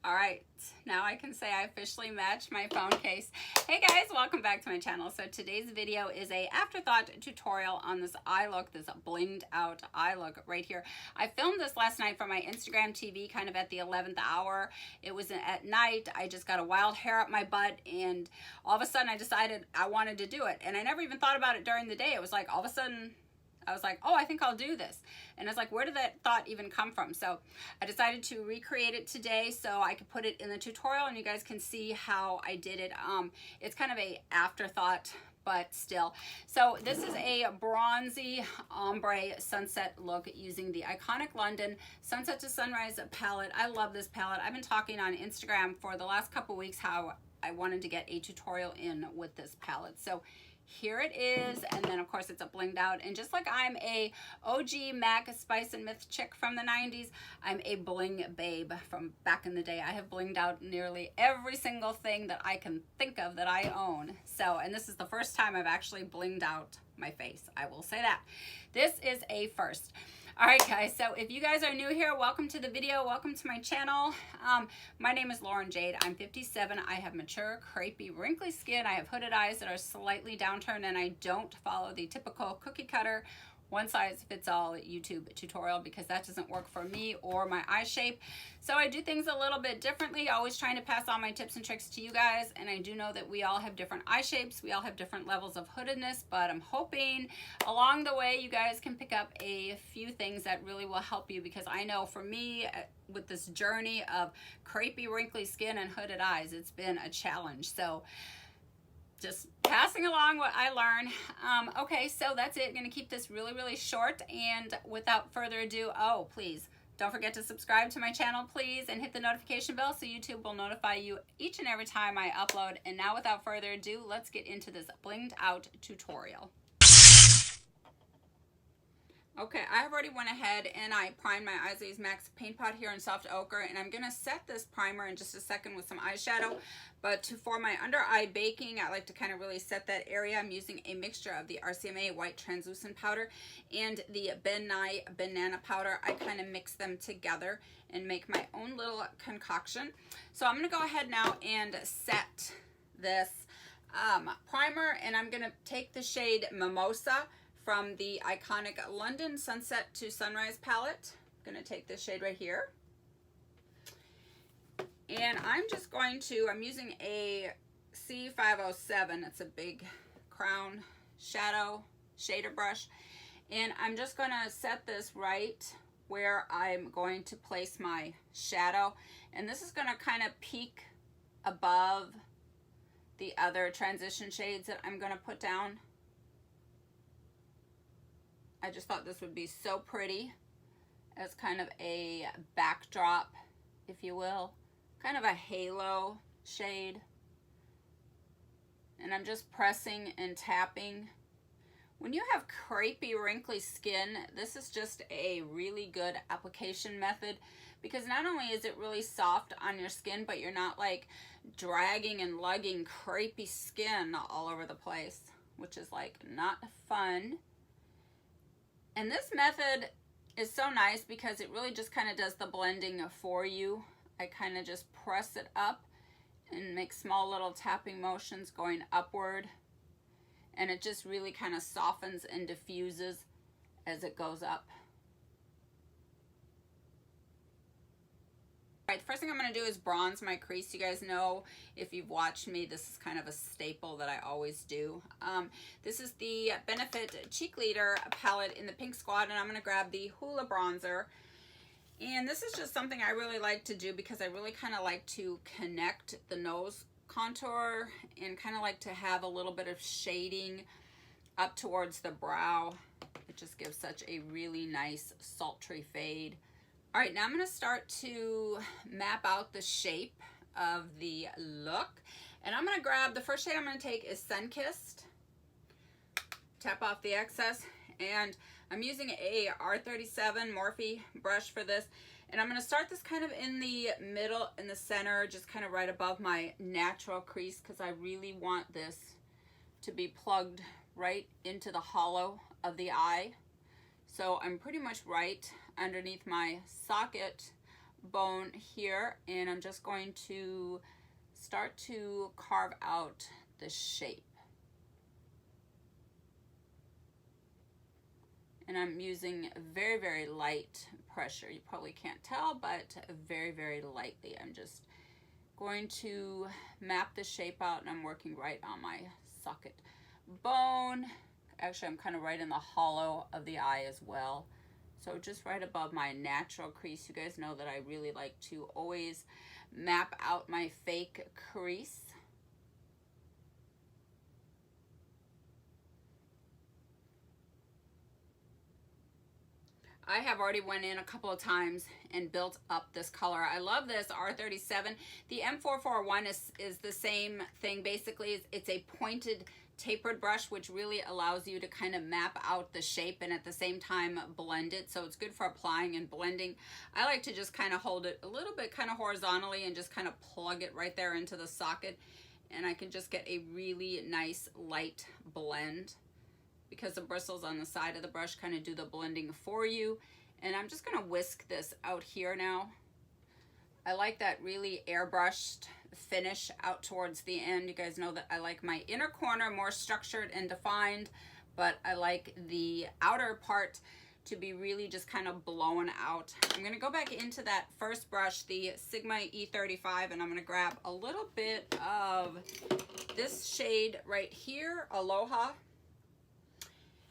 All right, now I can say I officially matched my phone case. Hey guys, welcome back to my channel. So today's video is a afterthought tutorial on this eye look, this blinged out eye look right here. I filmed this last night for my Instagram TV, kind of at the 11th hour. It was at night. I just got a wild hair up my butt, and all of a sudden I decided I wanted to do it. And I never even thought about it during the day. It was like all of a sudden I was like, oh, I think I'll do this. And I was like, where did that thought even come from? So I decided to recreate it today so I could put it in the tutorial and you guys can see how I did it. It's kind of a afterthought, but still. So this is a bronzy ombre sunset look using the iconic London Sunset to Sunrise palette. I love this palette. I've been talking on Instagram for the last couple weeks how I wanted to get a tutorial in with this palette. So here it is, and then of course it's a blinged out, and just like I'm a OG MAC Spice and Myth chick from the 90s, I'm a bling babe from back in the day. I have blinged out nearly every single thing that I can think of that I own. So, and this is the first time I've actually blinged out my face. I will say that. This is a first. All right, guys, so if you guys are new here, welcome to the video. Welcome to my channel. My name is Lauren Jade. I'm 57. I have mature, crepey, wrinkly skin. I have hooded eyes that are slightly downturned, and I don't follow the typical cookie cutter one-size-fits-all YouTube tutorial because that doesn't work for me or my eye shape. So I do things a little bit differently, always trying to pass on my tips and tricks to you guys. And I do know that we all have different eye shapes. We all have different levels of hoodedness, but I'm hoping along the way you guys can pick up a few things that really will help you, because I know for me with this journey of crepey, wrinkly skin and hooded eyes, it's been a challenge. So just passing along what I learn. Okay, so that's it. I'm gonna keep this really, really short, and without further ado, oh, please don't forget to subscribe to my channel, please, and hit the notification bell so YouTube will notify you each and every time I upload. And now without further ado, let's get into this blinged out tutorial. Okay, I have already went ahead and I primed my eyes. I use MAC's Paint Pot here in Soft Ochre, and I'm gonna set this primer in just a second with some eyeshadow. But for my under eye baking, I like to kind of really set that area. I'm using a mixture of the RCMA White Translucent Powder and the Ben Nye Banana Powder. I kind of mix them together and make my own little concoction. So I'm gonna go ahead now and set this primer, and I'm gonna take the shade Mimosa from the iconic London Sunset to Sunrise palette. I'm gonna take this shade right here. And I'm just going to, I'm using a C507. It's a big crown shadow shader brush. And I'm just gonna set this right where I'm going to place my shadow. And this is gonna kind of peak above the other transition shades that I'm gonna put down. I just thought this would be so pretty as kind of a backdrop, if you will, kind of a halo shade. And I'm just pressing and tapping. When you have crepey, wrinkly skin, this is just a really good application method, because not only is it really soft on your skin, but you're not like dragging and lugging crepey skin all over the place, which is like not fun. And this method is so nice because it really just kind of does the blending for you. I kind of just press it up and make small little tapping motions going upward. And it just really kind of softens and diffuses as it goes up. All right, the first thing I'm going to do is bronze my crease. You guys know, if you've watched me, this is kind of a staple that I always do. This is the Benefit Cheek Leader palette in the Pink Squad, and I'm going to grab the Hoola bronzer. And this is just something I really like to do because I really kind of like to connect the nose contour and kind of like to have a little bit of shading up towards the brow. It just gives such a really nice sultry fade. All right, now I'm going to start to map out the shape of the look. And I'm going to grab, the first shade I'm going to take is Sunkissed. Tap off the excess. And I'm using a R37 Morphe brush for this. And I'm going to start this kind of in the middle, in the center, just kind of right above my natural crease, because I really want this to be plugged right into the hollow of the eye. So I'm pretty much right underneath my socket bone here, and I'm just going to start to carve out the shape. And I'm using very, very light pressure. You probably can't tell, but very, very lightly. I'm just going to map the shape out, and I'm working right on my socket bone. Actually, I'm kind of right in the hollow of the eye as well. So just right above my natural crease. You guys know that I really like to always map out my fake crease. I have already went in a couple of times and built up this color. I love this R37. The M441 is the same thing. Basically, it's a pointed tapered brush, which really allows you to kind of map out the shape and at the same time blend it. So it's good for applying and blending. I like to just kind of hold it a little bit kind of horizontally and just kind of plug it right there into the socket. And I can just get a really nice light blend, because the bristles on the side of the brush kind of do the blending for you. And I'm just gonna whisk this out here now. I like that really airbrushed finish out towards the end. You guys know that I like my inner corner more structured and defined, but I like the outer part to be really just kind of blown out. I'm gonna go back into that first brush, the Sigma E35, and I'm gonna grab a little bit of this shade right here, Aloha.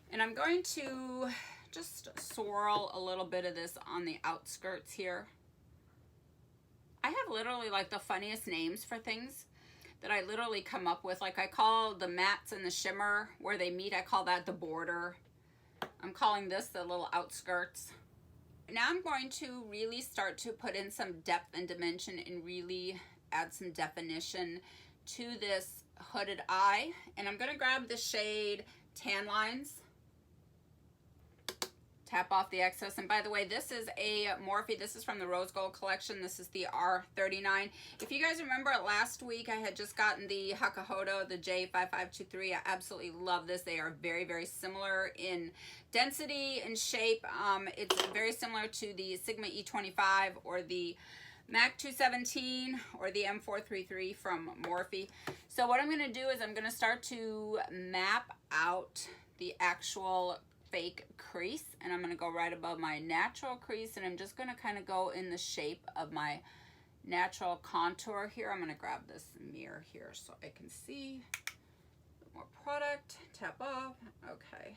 And I'm going to just swirl a little bit of this on the outskirts here. I have literally like the funniest names for things that I literally come up with. Like I call the mattes and the shimmer where they meet, I call that the border. I'm calling this the little outskirts. Now I'm going to really start to put in some depth and dimension and really add some definition to this hooded eye. And I'm gonna grab the shade Tan Lines. Tap off the excess. And by the way, this is a Morphe. This is from the Rose Gold collection. This is the R39. If you guys remember last week, I had just gotten the Hakuhodo, the J5523. I absolutely love this. They are very, very similar in density and shape. It's very similar to the Sigma E25 or the Mac 217 or the M433 from Morphe. So what I'm going to do is I'm going to start to map out the actual fake crease, and I'm going to go right above my natural crease, and I'm just going to kind of go in the shape of my natural contour here. I'm going to grab this mirror here so I can see more product. Tap off. Okay.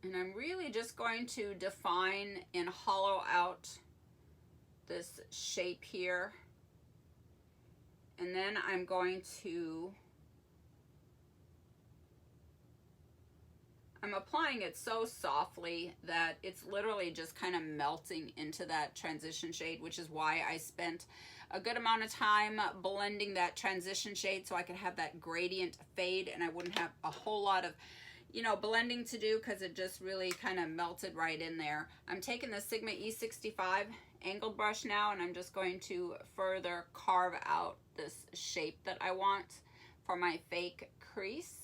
And I'm really just going to define and hollow out this shape here, and then I'm going to I'm applying it so softly that it's literally just kind of melting into that transition shade, which is why I spent a good amount of time blending that transition shade so I could have that gradient fade and I wouldn't have a whole lot of, you know, blending to do because it just really kind of melted right in there. I'm taking the Sigma E65 angled brush now, and I'm just going to further carve out this shape that I want for my fake crease.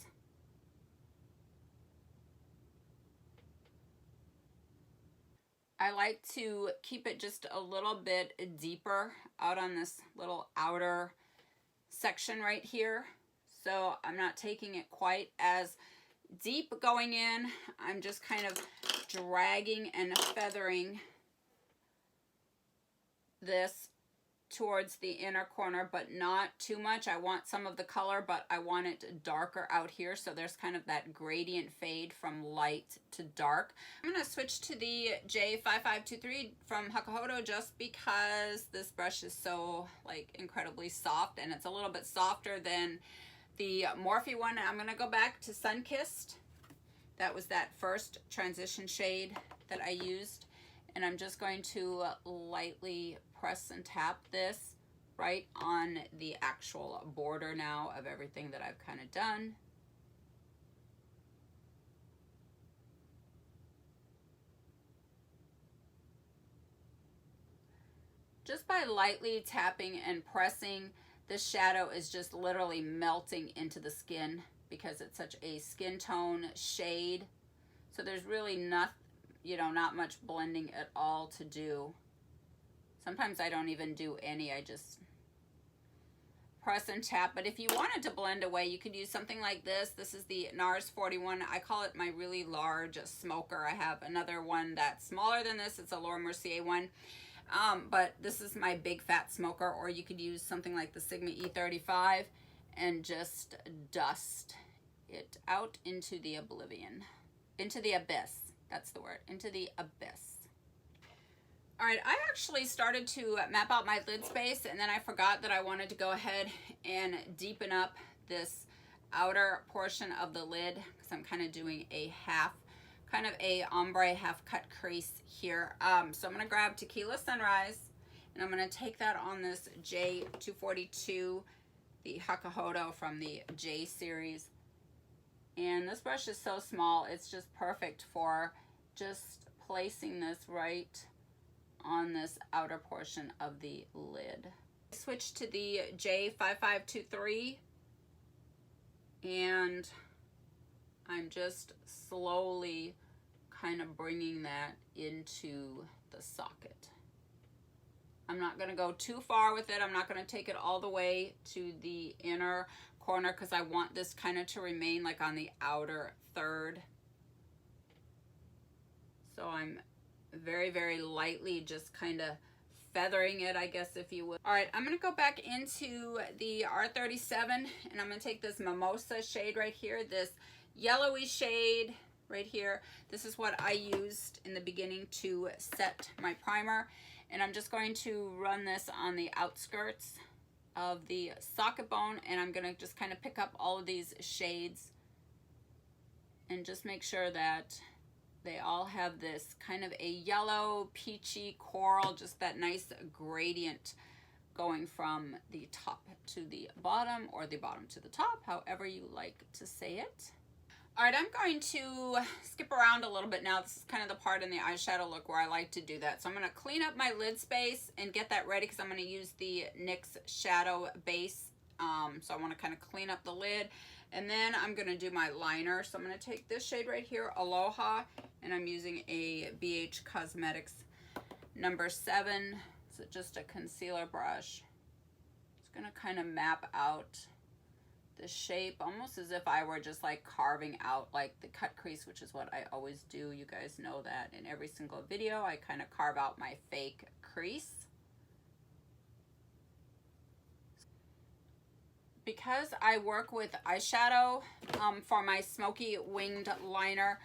I like to keep it just a little bit deeper out on this little outer section right here. So I'm not taking it quite as deep going in. I'm just kind of dragging and feathering this towards the inner corner, but not too much. I want some of the color, but I want it darker out here, so there's kind of that gradient fade from light to dark. I'm going to switch to the J5523 from Hakuhodo just because this brush is so like incredibly soft, and it's a little bit softer than the Morphe one. I'm going to go back to Sunkissed. That was that first transition shade that I used, and I'm just going to lightly press and tap this right on the actual border now of everything that I've kind of done. Just by lightly tapping and pressing, the shadow is just literally melting into the skin because it's such a skin tone shade. So there's really nothing, you know, not much blending at all to do. Sometimes I don't even do any, I just press and tap. But if you wanted to blend away, you could use something like this. This is the NARS 41. I call it my really large smoker. I have another one that's smaller than this. It's a Laura Mercier one. But this is my big fat smoker, or you could use something like the Sigma E35 and just dust it out into the oblivion, into the abyss. That's the word, into the abyss. All right, I actually started to map out my lid space, and then I forgot that I wanted to go ahead and deepen up this outer portion of the lid, because I'm kind of doing a half, kind of a ombre half cut crease here. So I'm gonna grab Tequila Sunrise, and I'm gonna take that on this J242, the Hakuhodo from the J series. And this brush is so small, it's just perfect for just placing this right on this outer portion of the lid. Switch to the J5523, and I'm just slowly kind of bringing that into the socket. I'm not going to go too far with it. I'm not going to take it all the way to the inner corner, because I want this kind of to remain like on the outer third. So I'm very, very lightly just kind of feathering it, I guess, if you would. All right, I'm going to go back into the R37, and I'm going to take this Mimosa shade right here, this yellowy shade right here. This is what I used in the beginning to set my primer, and I'm just going to run this on the outskirts of the socket bone, and I'm going to just kind of pick up all of these shades and just make sure that they all have this kind of a yellow, peachy, coral, just that nice gradient going from the top to the bottom, or the bottom to the top, however you like to say it. All right, I'm going to skip around a little bit now. This is kind of the part in the eyeshadow look where I like to do that. So I'm going to clean up my lid space and get that ready, because I'm going to use the NYX shadow base. So I want to kind of clean up the lid. And then I'm going to do my liner. So I'm going to take this shade right here, Aloha, and I'm using a BH Cosmetics number 7. So just a concealer brush. It's going to kind of map out the shape, almost as if I were just like carving out like the cut crease, which is what I always do. You guys know that in every single video, I kind of carve out my fake crease. Because I work with eyeshadow for my smoky winged liner,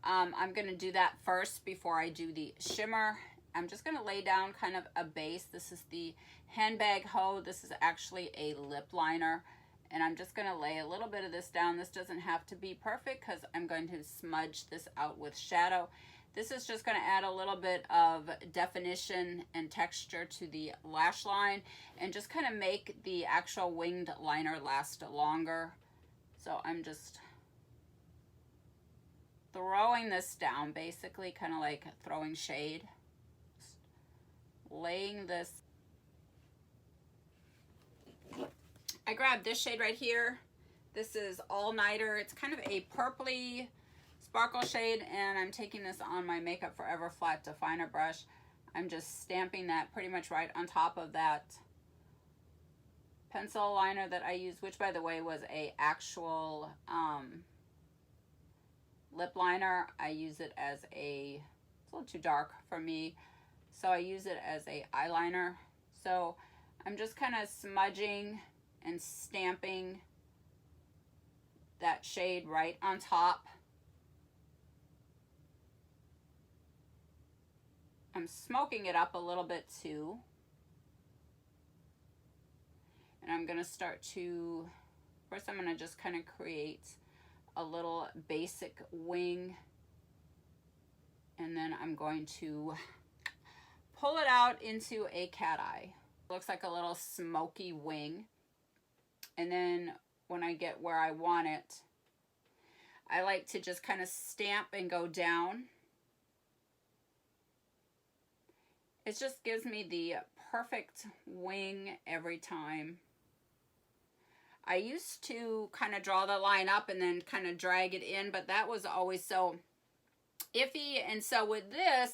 I'm going to do that first before I do the shimmer. I'm just going to lay down kind of a base. This is the Handbag Ho. This is actually a lip liner, and I'm just going to lay a little bit of this down. This doesn't have to be perfect, because I'm going to smudge this out with shadow. This is just going to add a little bit of definition and texture to the lash line, and just kind of make the actual winged liner last longer. So I'm just throwing this down, basically kind of like throwing shade. Just laying this. I grabbed this shade right here. This is All Nighter. It's kind of a purpley sparkle shade, and I'm taking this on my Makeup Forever flat definer brush. I'm just stamping that pretty much right on top of that pencil liner that I used, which by the way was a actual lip liner. I use it as it's a little too dark for me, so I use it as a eyeliner. So I'm just kind of smudging and stamping that shade right on top. I'm smoking it up a little bit too. And I'm going to start to, first I'm going to just kind of create a little basic wing. And then I'm going to pull it out into a cat eye. Looks like a little smoky wing. And then when I get where I want it, I like to just kind of stamp and go down. It just gives me the perfect wing every time. I used to kind of draw the line up and then kind of drag it in, but that was always so iffy. And so with this,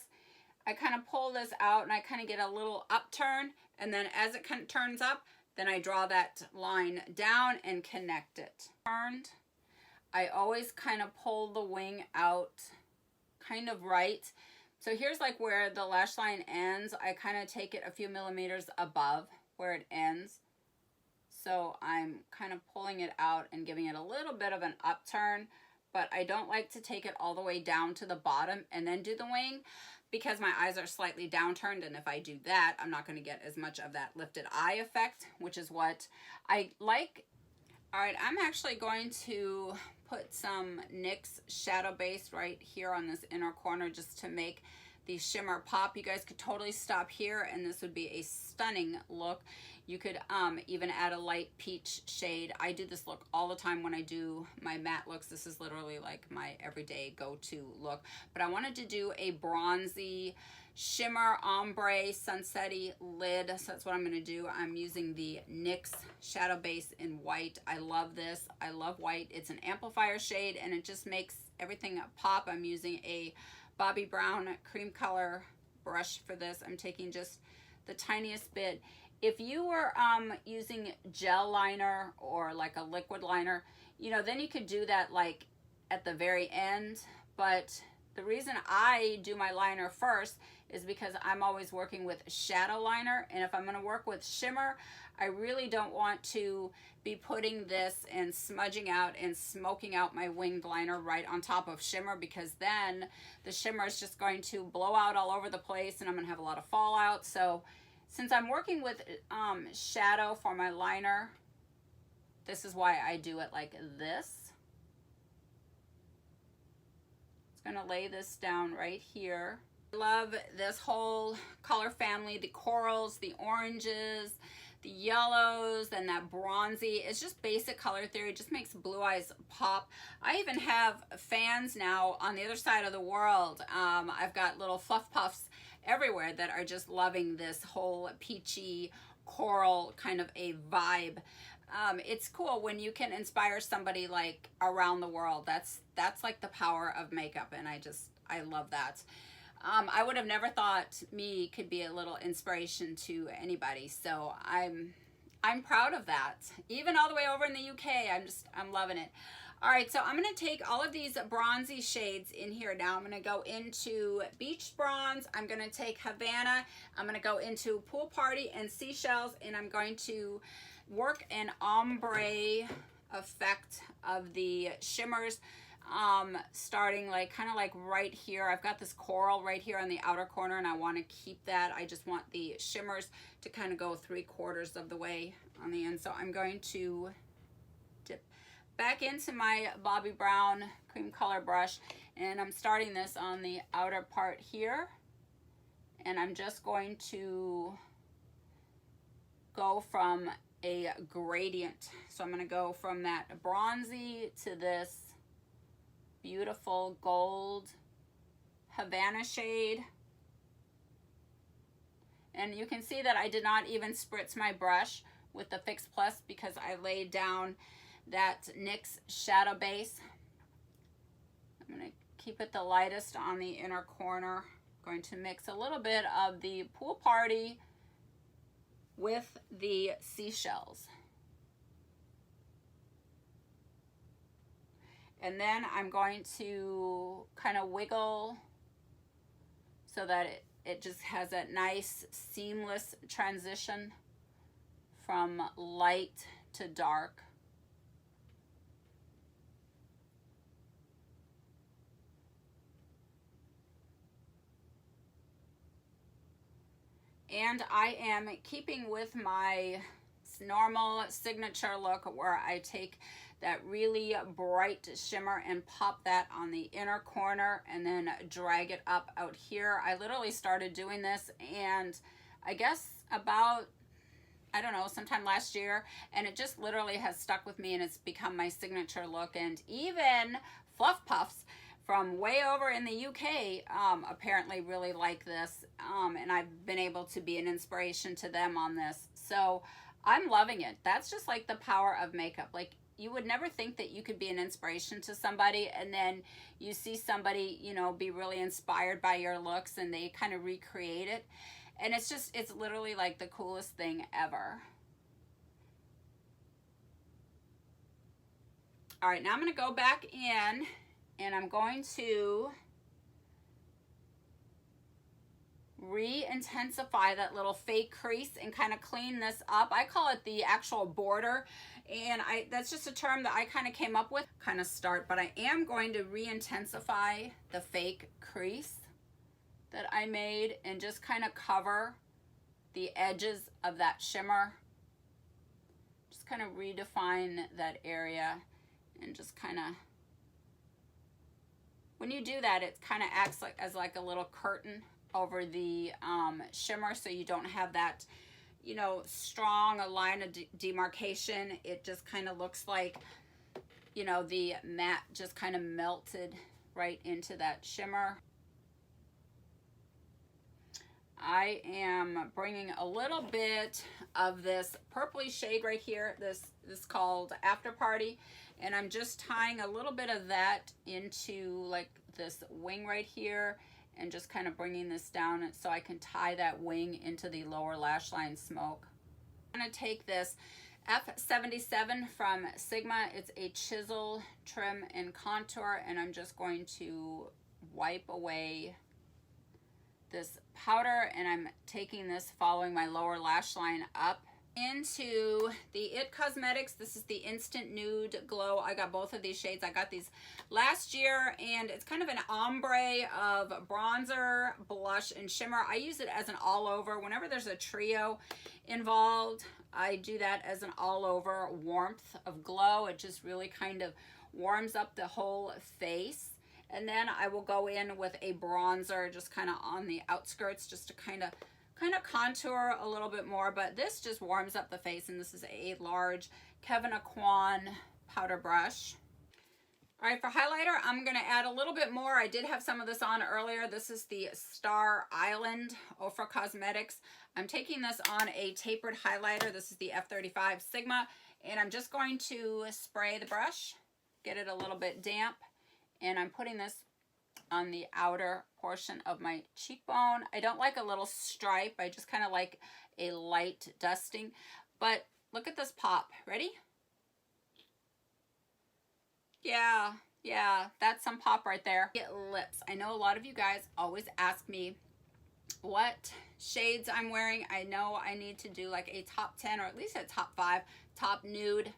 I kind of pull this out and I kind of get a little upturn, and then as it kind of turns up, then I draw that line down and connect it. Turned, I always kind of pull the wing out kind of right. So here's like where the lash line ends. I kind of take it a few millimeters above where it ends. So I'm kind of pulling it out and giving it a little bit of an upturn, but I don't like to take it all the way down to the bottom and then do the wing, because my eyes are slightly downturned, and if I do that, I'm not going to get as much of that lifted eye effect, which is what I like. All right, I'm actually going to put some NYX Shadow Base right here on this inner corner just to make the shimmer pop. You guys could totally stop here, and this would be a stunning look. You could even add a light peach shade. I do this look all the time when I do my matte looks. This is literally like my everyday go-to look. But I wanted to do a bronzy shimmer ombre sunset-y lid. So that's what I'm going to do. I'm using the NYX Shadow Base in white. I love this. I love white. It's an amplifier shade, and it just makes everything pop. I'm using a Bobbi Brown cream color brush for this. I'm taking just the tiniest bit. If you were using gel liner or like a liquid liner, you know, then you could do that like at the very end. But the reason I do my liner first is because I'm always working with shadow liner. And if I'm going to work with shimmer, I really don't want to be putting this and smudging out and smoking out my winged liner right on top of shimmer, because then the shimmer is just going to blow out all over the place and I'm going to have a lot of fallout. So since I'm working with shadow for my liner, this is why I do it like this. It's going to lay this down right here. I love this whole color family, the corals, the oranges, the yellows, and that bronzy. It's just basic color theory. It just makes blue eyes pop. I even have fans now on the other side of the world. I've got little fluff puffs everywhere that are just loving this whole peachy coral kind of a vibe. It's cool when you can inspire somebody like around the world. That's like the power of makeup, and I love that. I would have never thought me could be a little inspiration to anybody, so I'm proud of that. Even all the way over in the UK, I'm loving it. All right, so I'm going to take all of these bronzy shades in here now. I'm going to go into Beach Bronze. I'm going to take Havana. I'm going to go into Pool Party and Seashells, and I'm going to work an ombre effect of the shimmers, starting like kind of like right here. I've got this coral right here on the outer corner, and I want to keep that. I just want the shimmers to kind of go 3/4 of the way on the end. So I'm going to dip back into my Bobbi Brown cream color brush, and I'm starting this on the outer part here, and I'm just going to go from a gradient. So I'm going to go from that bronzy to this beautiful gold Havana shade. And you can see that I did not even spritz my brush with the Fix Plus because I laid down that NYX Shadow Base. I'm going to keep it the lightest on the inner corner. I'm going to mix a little bit of the Pool Party with the Seashells. And then I'm going to kind of wiggle so that it just has that nice seamless transition from light to dark. And I am keeping with my normal signature look where I take that really bright shimmer and pop that on the inner corner and then drag it up out here. I literally started doing this, and I guess about, I don't know, sometime last year, and it just literally has stuck with me, and it's become my signature look. And even Fluff Puffs from way over in the UK apparently really like this, and I've been able to be an inspiration to them on this. So I'm loving it. That's just like the power of makeup. Like, you would never think that you could be an inspiration to somebody, and then you see somebody, you know, be really inspired by your looks and they kind of recreate it. And it's just, it's literally like the coolest thing ever. All right, now I'm going to go back in and I'm going to re-intensify that little fake crease and kind of clean this up. I call it the actual border, and that's just a term that I kind of came up with, kind of start, but I am going to re-intensify the fake crease that I made and just kind of cover the edges of that shimmer. Just kind of redefine that area and just kind of, when you do that, it kind of acts like as like a little curtain over the shimmer, so you don't have that, you know, strong a line of demarcation. It just kind of looks like, you know, the matte just kind of melted right into that shimmer. I am bringing a little bit of this purpley shade right here. This is called After Party, and I'm just tying a little bit of that into like this wing right here, and just kind of bringing this down so I can tie that wing into the lower lash line smoke. I'm going to take this F77 from Sigma. It's a chisel, trim, and contour, and I'm just going to wipe away this powder, and I'm taking this following my lower lash line up into the It Cosmetics. This is the Instant Nude Glow. I got both of these shades. I got these last year, and it's kind of an ombre of bronzer, blush, and shimmer. I use it as an all over. Whenever there's a trio involved, I do that as an all over warmth of glow. It just really kind of warms up the whole face. And then I will go in with a bronzer just kind of on the outskirts, just to kind of contour a little bit more. But this just warms up the face, and this is a large Kevyn Aucoin powder brush. All right, for highlighter, I'm going to add a little bit more. I did have some of this on earlier. This is the Star Island Ofra Cosmetics. I'm taking this on a tapered highlighter. This is the F35 Sigma, and I'm just going to spray the brush, get it a little bit damp, and I'm putting this on the outer portion of my cheekbone. I don't like a little stripe. I just kind of like a light dusting. But look at this pop. Ready? Yeah, that's some pop right there. Get lips. I know a lot of you guys always ask me what shades I'm wearing. I know I need to do like a top 10 or at least a top 5 top nude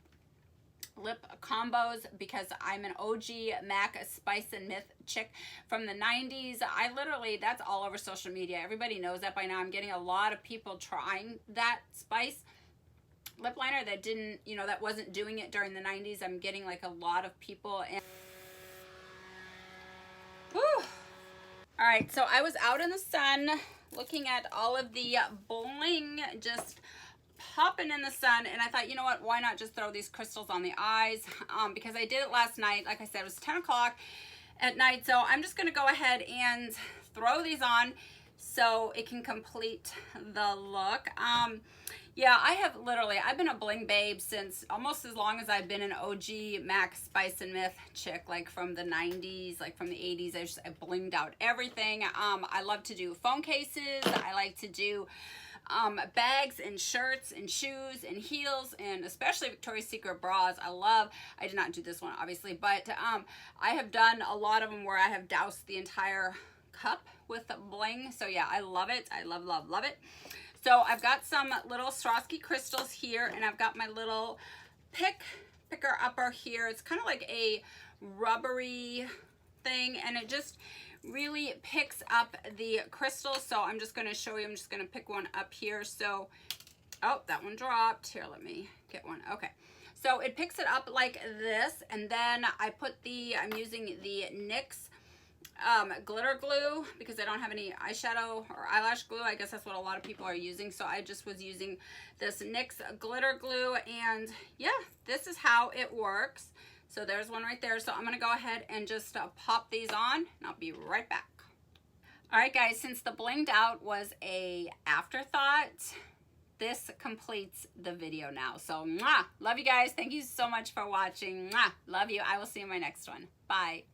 lip combos, because I'm an OG MAC Spice and Myth chick from the 90s. I literally, that's all over social media. Everybody knows that by now. I'm getting a lot of people trying that Spice lip liner that didn't, you know, that wasn't doing it during the 90s. I'm getting like a lot of people. And whew. All right, so I was out in the sun looking at all of the bling just popping in the sun, and I thought, you know what, why not just throw these crystals on the eyes, because I did it last night. Like I said, it was 10 o'clock at night, so I'm just going to go ahead and throw these on so it can complete the look. Yeah, I've been a bling babe since almost as long as I've been an OG MAC Spice and Myth chick, like from the 90s, like from the 80s. I blinged out everything. I love to do phone cases. I like to do bags and shirts and shoes and heels, and especially Victoria's Secret bras. I did not do this one obviously, but I have done a lot of them where I have doused the entire cup with bling. So yeah, I love it. I love it. So I've got some little Swarovski crystals here, and I've got my little picker upper here. It's kind of like a rubbery thing, and it just really picks up the crystals. So I'm just going to show you. I'm just going to pick one up here. So, oh, that one dropped. Here, let me get one. Okay. So it picks it up like this, and then I'm using the NYX glitter glue, because I don't have any eyeshadow or eyelash glue. I guess that's what a lot of people are using. So I just was using this NYX glitter glue, and yeah, this is how it works. So there's one right there. So I'm going to go ahead and just pop these on, and I'll be right back. All right, guys, since the blinged out was a afterthought, this completes the video now. So, mwah, love you guys. Thank you so much for watching. Mwah, love you. I will see you in my next one. Bye.